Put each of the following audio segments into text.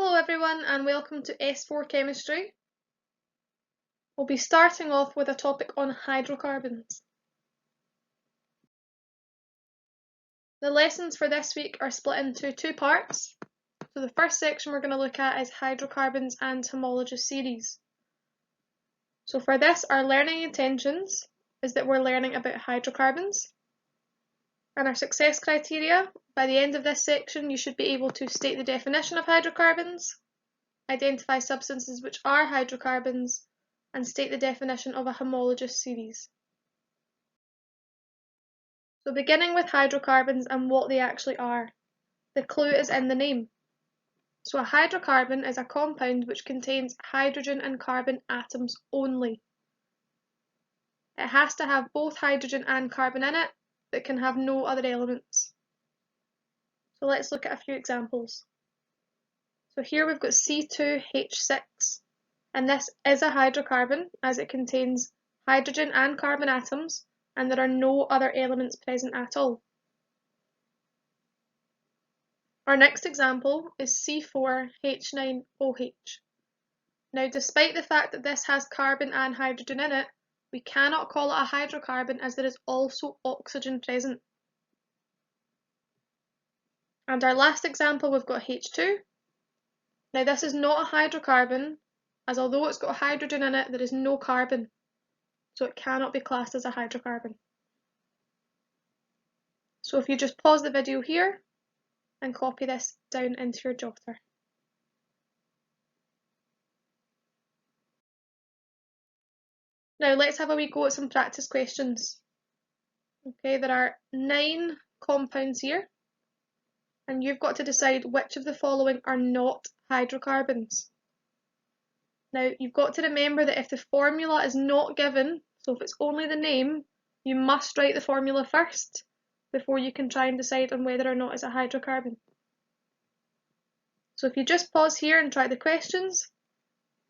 Hello everyone and welcome to S4 Chemistry. We'll be starting off with a topic on hydrocarbons. The lessons for this week are split into two parts. So the first section we're going to look at is hydrocarbons and homologous series. So for this, our learning intentions is that we're learning about hydrocarbons. And our success criteria, by the end of this section, you should be able to state the definition of hydrocarbons, identify substances which are hydrocarbons, and state the definition of a homologous series. So beginning with hydrocarbons and what they actually are. The clue is in the name. So a hydrocarbon is a compound which contains hydrogen and carbon atoms only. It has to have both hydrogen and carbon in it, but can have no other elements. So let's look at a few examples. So here we've got C2H6, and this is a hydrocarbon as it contains hydrogen and carbon atoms, and there are no other elements present at all. Our next example is C4H9OH. Now, despite the fact that this has carbon and hydrogen in it, we cannot call it a hydrocarbon as there is also oxygen present. And our last example, we've got H2. Now, this is not a hydrocarbon, as although it's got hydrogen in it, there is no carbon, so it cannot be classed as a hydrocarbon. So if you just pause the video here and copy this down into your jotter. Now let's have a wee go at some practice questions. Okay, there are 9 compounds here, and you've got to decide which of the following are not hydrocarbons. Now you've got to remember that if the formula is not given, so if it's only the name, you must write the formula first before you can try and decide on whether or not it's a hydrocarbon. So if you just pause here and try the questions,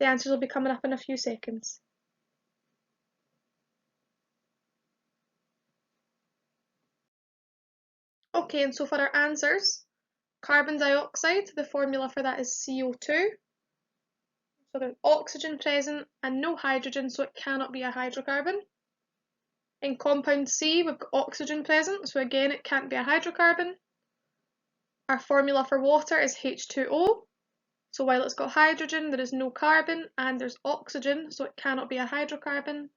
the answers will be coming up in a few seconds. Okay, and so for our answers, carbon dioxide, the formula for that is CO2. So there's oxygen present and no hydrogen, so it cannot be a hydrocarbon. In compound C, we've got oxygen present, so again, it can't be a hydrocarbon. Our formula for water is H2O. So while it's got hydrogen, there is no carbon and there's oxygen, so it cannot be a hydrocarbon.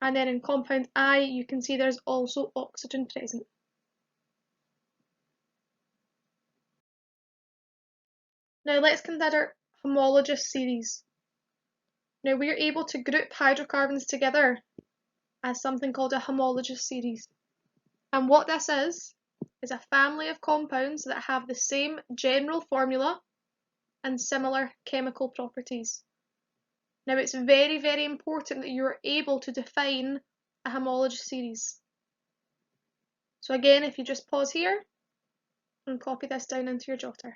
And then in compound I, you can see there's also oxygen present. Now let's consider homologous series. Now we are able to group hydrocarbons together as something called a homologous series. And what this is a family of compounds that have the same general formula and similar chemical properties. Now it's very, very important that you are able to define a homologous series. So again, if you just pause here and copy this down into your jotter.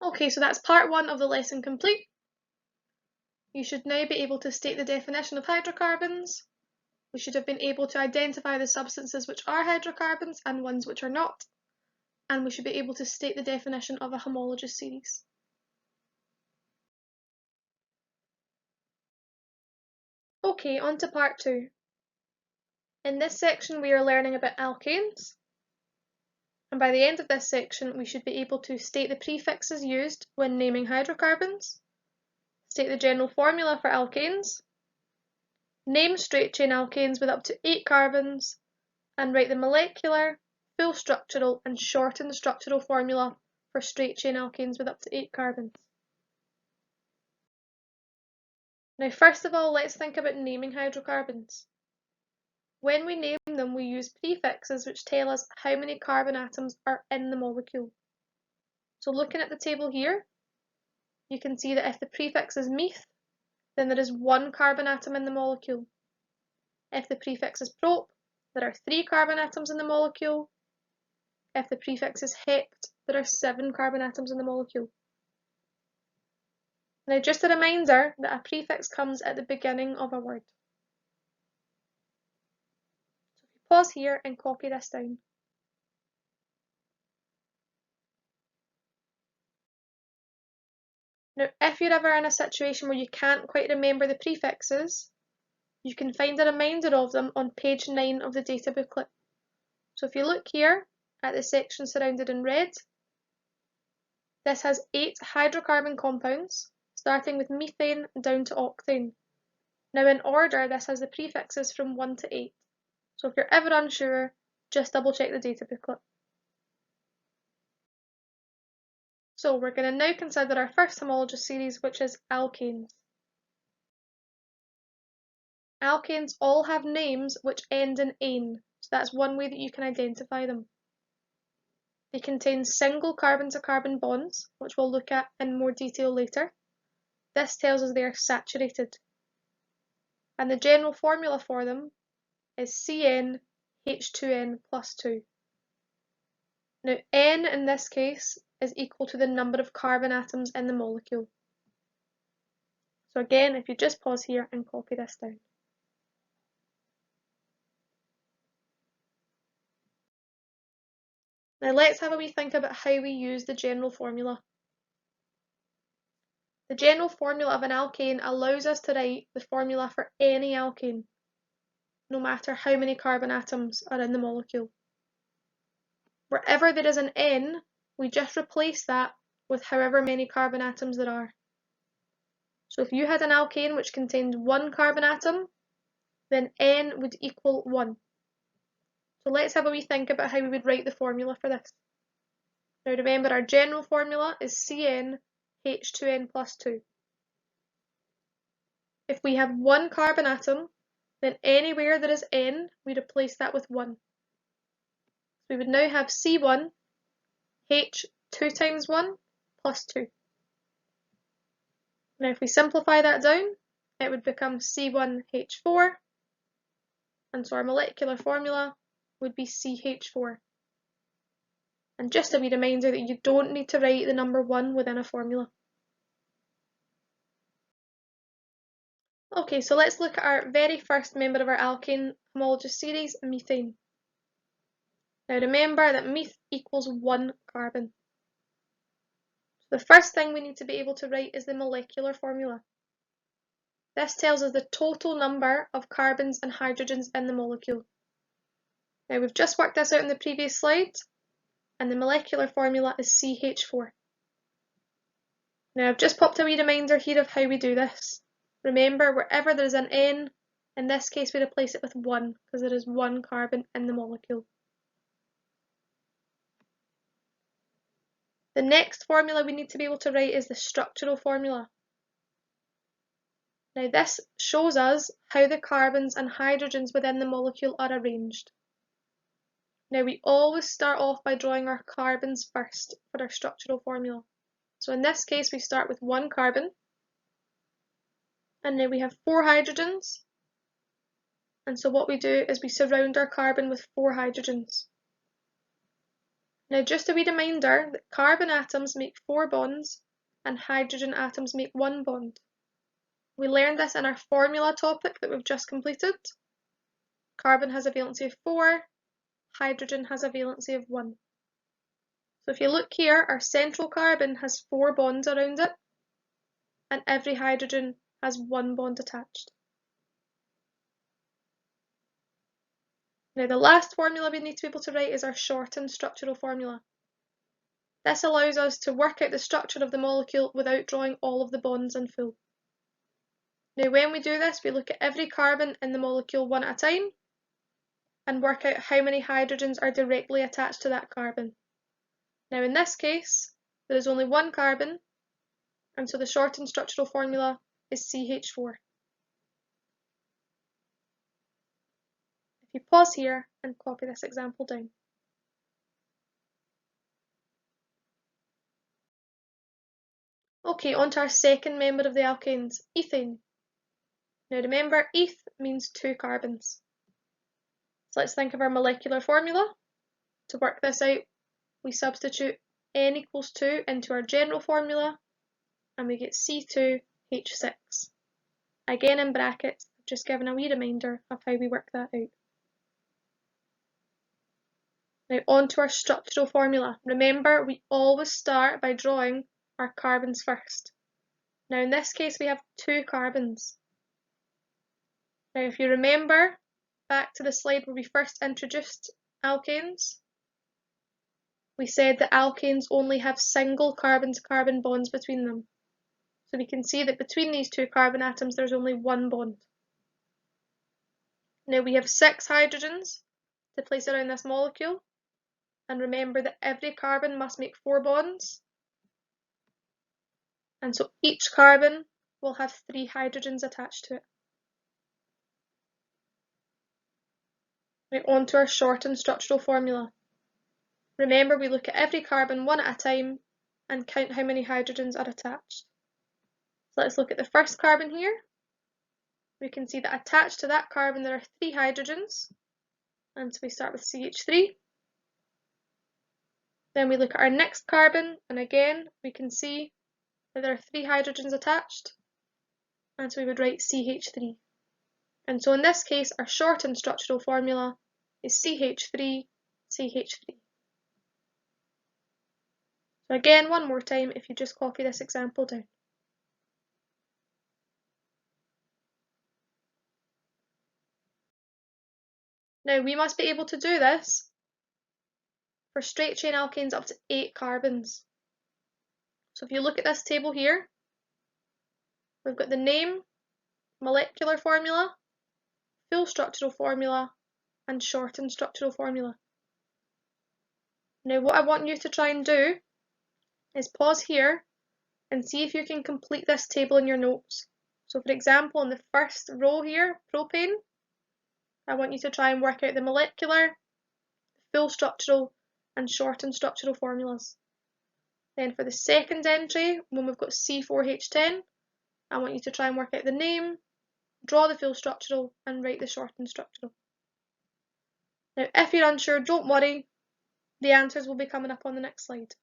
Okay, so that's part 1 of the lesson complete. You should now be able to state the definition of hydrocarbons. We should have been able to identify the substances which are hydrocarbons and ones which are not. And we should be able to state the definition of a homologous series. Okay, on to part 2. In this section we are learning about alkanes. And by the end of this section we should be able to state the prefixes used when naming hydrocarbons, state the general formula for alkanes, name straight chain alkanes with up to 8 carbons, and write the molecular, full structural and shortened structural formula for straight chain alkanes with up to 8 carbons. Now first of all, let's think about naming hydrocarbons. When we name them, we use prefixes which tell us how many carbon atoms are in the molecule. So looking at the table here, you can see that if the prefix is meth, then there is 1 carbon atom in the molecule. If the prefix is prop, there are 3 carbon atoms in the molecule. If the prefix is hept, there are 7 carbon atoms in the molecule. Now just a reminder that a prefix comes at the beginning of a word. pause here and copy this down. Now, if you're ever in a situation where you can't quite remember the prefixes, you can find a reminder of them on page 9 of the data booklet. So if you look here at the section surrounded in red, this has 8 hydrocarbon compounds, starting with methane down to octane. Now in order, this has the prefixes from 1 to 8. So if you're ever unsure, just double check the data booklet. So we're going to now consider our first homologous series, which is alkanes. Alkanes all have names which end in "ane", so that's one way that you can identify them. They contain single carbon-to-carbon bonds, which we'll look at in more detail later. This tells us they are saturated. And the general formula for them is CnH2n plus 2. Now N in this case is equal to the number of carbon atoms in the molecule. So again, if you just pause here and copy this down. Now let's have a wee think about how we use the general formula. The general formula of an alkane allows us to write the formula for any alkane, no matter how many carbon atoms are in the molecule. Wherever there is an N, we just replace that with however many carbon atoms there are. So if you had an alkane which contained 1 carbon atom, then N would equal 1. So let's have a wee think about how we would write the formula for this. Now remember, our general formula is CnH2n plus 2. If we have 1 carbon atom, then anywhere there is N, we replace that with 1. So we would now have C1, H 2 times 1 plus 2. Now if we simplify that down, it would become C1H4, and so our molecular formula would be CH4. And just a wee reminder that you don't need to write the number 1 within a formula. Okay, so let's look at our very first member of our alkane homologous series, methane. Now remember that meth equals 1 carbon. So the first thing we need to be able to write is the molecular formula. This tells us the total number of carbons and hydrogens in the molecule. Now we've just worked this out in the previous slide, and the molecular formula is CH4. Now I've just popped a wee reminder here of how we do this. Remember, wherever there's an N, in this case we replace it with 1, because there is 1 carbon in the molecule. The next formula we need to be able to write is the structural formula. Now this shows us how the carbons and hydrogens within the molecule are arranged. Now we always start off by drawing our carbons first for our structural formula. So in this case we start with 1 carbon, and now we have 4 hydrogens, and so what we do is we surround our carbon with 4 hydrogens. Now just a wee reminder that carbon atoms make 4 bonds and hydrogen atoms make 1 bond. We learned this in our formula topic that we've just completed. Carbon has a valency of 4, hydrogen has a valency of 1. So if you look here, our central carbon has 4 bonds around it, and every hydrogen has 1 bond attached. Now the last formula we need to be able to write is our shortened structural formula. This allows us to work out the structure of the molecule without drawing all of the bonds in full. Now when we do this, we look at every carbon in the molecule one at a time and work out how many hydrogens are directly attached to that carbon. Now in this case, there is only 1 carbon, and so the shortened structural formula is CH4. If you pause here and copy this example down. Okay, on to our second member of the alkanes, ethane. Now remember, eth means 2 carbons. So let's think of our molecular formula. To work this out, we substitute N equals 2 into our general formula, and we get C2H6. Again in brackets, I've just given a wee reminder of how we work that out. Now on to our structural formula. Remember, we always start by drawing our carbons first. Now in this case we have 2 carbons. Now if you remember back to the slide where we first introduced alkanes, we said that alkanes only have single carbon-to-carbon bonds between them. So we can see that between these 2 carbon atoms there's only 1 bond. Now we have 6 hydrogens to place around this molecule, and remember that every carbon must make 4 bonds, and so each carbon will have 3 hydrogens attached to it. Now on to our shortened structural formula. Remember, we look at every carbon one at a time and count how many hydrogens are attached. So let's look at the first carbon here. We can see that attached to that carbon there are 3 hydrogens, and so we start with CH3. Then we look at our next carbon, and again we can see that there are 3 hydrogens attached, and so we would write CH3. And so in this case our shortened structural formula is CH3, CH3. So again, one more time, if you just copy this example down. Now we must be able to do this for straight chain alkanes up to 8 carbons. So if you look at this table here, we've got the name, molecular formula, full structural formula, and shortened structural formula. Now what I want you to try and do is pause here and see if you can complete this table in your notes. So for example, in the first row here, propane, I want you to try and work out the molecular, full structural, and shortened structural formulas. Then for the second entry, when we've got C4H10, I want you to try and work out the name, draw the full structural, and write the shortened structural. Now if you're unsure, don't worry, the answers will be coming up on the next slide.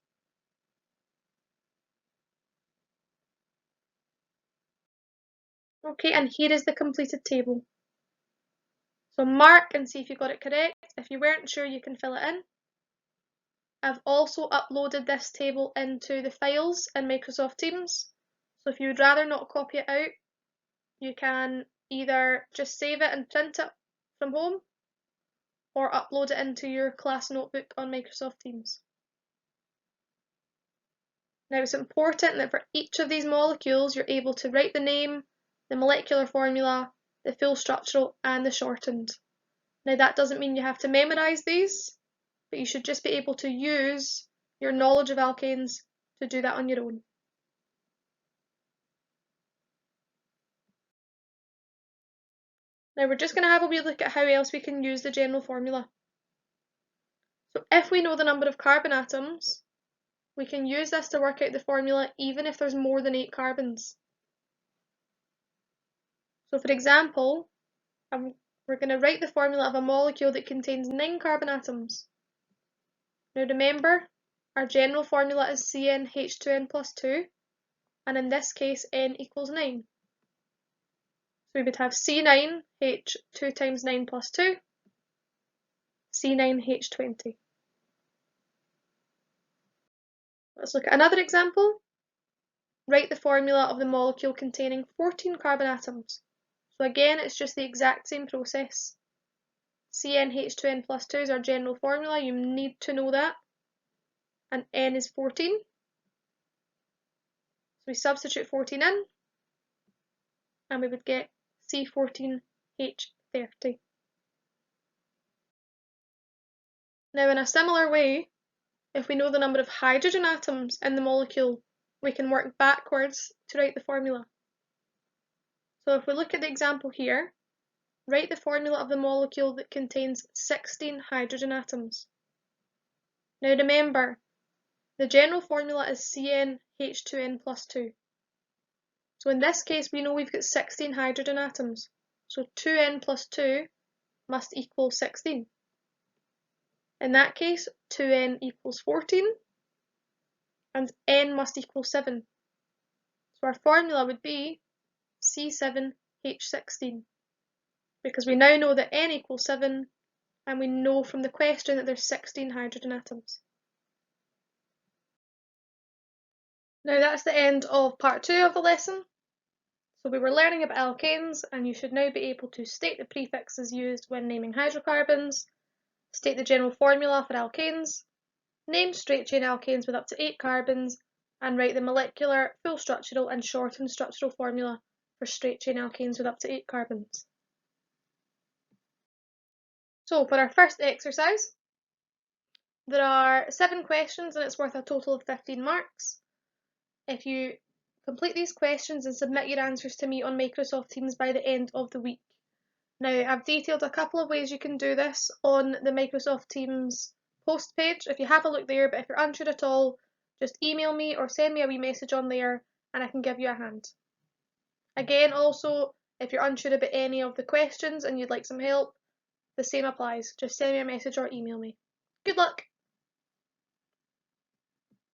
Okay, and here is the completed table. So mark and see if you got it correct. If you weren't sure, you can fill it in. I've also uploaded this table into the files in Microsoft Teams. So if you would rather not copy it out, you can either just save it and print it from home, or upload it into your class notebook on Microsoft Teams. Now it's important that for each of these molecules you're able to write the name, the molecular formula, the full structural, and the shortened. Now that doesn't mean you have to memorise these, but you should just be able to use your knowledge of alkanes to do that on your own. Now we're just going to have a wee look at how else we can use the general formula. So if we know the number of carbon atoms, we can use this to work out the formula even if there's more than 8 carbons. So for example, we're going to write the formula of a molecule that contains 9 carbon atoms. Now remember, our general formula is CnH2n plus 2, and in this case n equals 9. So we would have C9H2 times 9 plus 2, C9H20. Let's look at another example. Write the formula of the molecule containing 14 carbon atoms. So again, it's just the exact same process. CnH2n plus 2 is our general formula, you need to know that, and n is 14. So we substitute 14 in, and we would get C14H30. Now in a similar way, if we know the number of hydrogen atoms in the molecule, we can work backwards to write the formula. So if we look at the example here, write the formula of the molecule that contains 16 hydrogen atoms. Now remember, the general formula is CnH2n plus 2. So in this case we know we've got 16 hydrogen atoms, so 2n plus 2 must equal 16. In that case, 2n equals 14, and n must equal 7. So our formula would be C7H16, because we now know that n equals 7 and we know from the question that there's 16 hydrogen atoms. Now that's the end of part 2 of the lesson. So we were learning about alkanes, and you should now be able to state the prefixes used when naming hydrocarbons, state the general formula for alkanes, name straight-chain alkanes with up to 8 carbons, and write the molecular, full structural and shortened structural formula for straight-chain alkanes with up to 8 carbons. So for our first exercise, there are 7 questions and it's worth a total of 15 marks. If you complete these questions and submit your answers to me on Microsoft Teams by the end of the week. Now, I've detailed a couple of ways you can do this on the Microsoft Teams post page. If you have a look there, but if you're unsure at all, just email me or send me a wee message on there and I can give you a hand. Again, also, if you're unsure about any of the questions and you'd like some help, the same applies. Just send me a message or email me. Good luck!